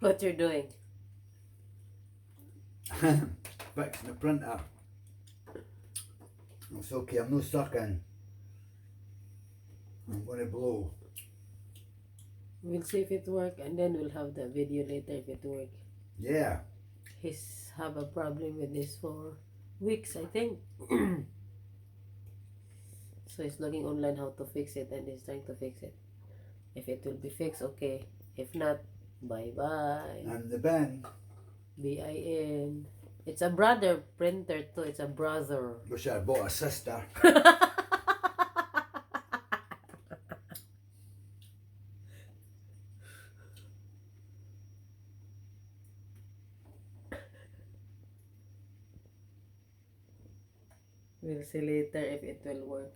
What you're doing? Fixing the printer. It's okay, I'm not sucking. I'm gonna blow. We'll see if it work, and then we'll have the video later if it work. Yeah. He's have a problem with this for weeks, I think. So he's looking online how to fix it, and he's trying to fix it. If it will be fixed, okay. If not, bye-bye. And the bin. BIN. It's a brother printer too. It's a brother. Wish I bought a sister. We'll see later if it will work.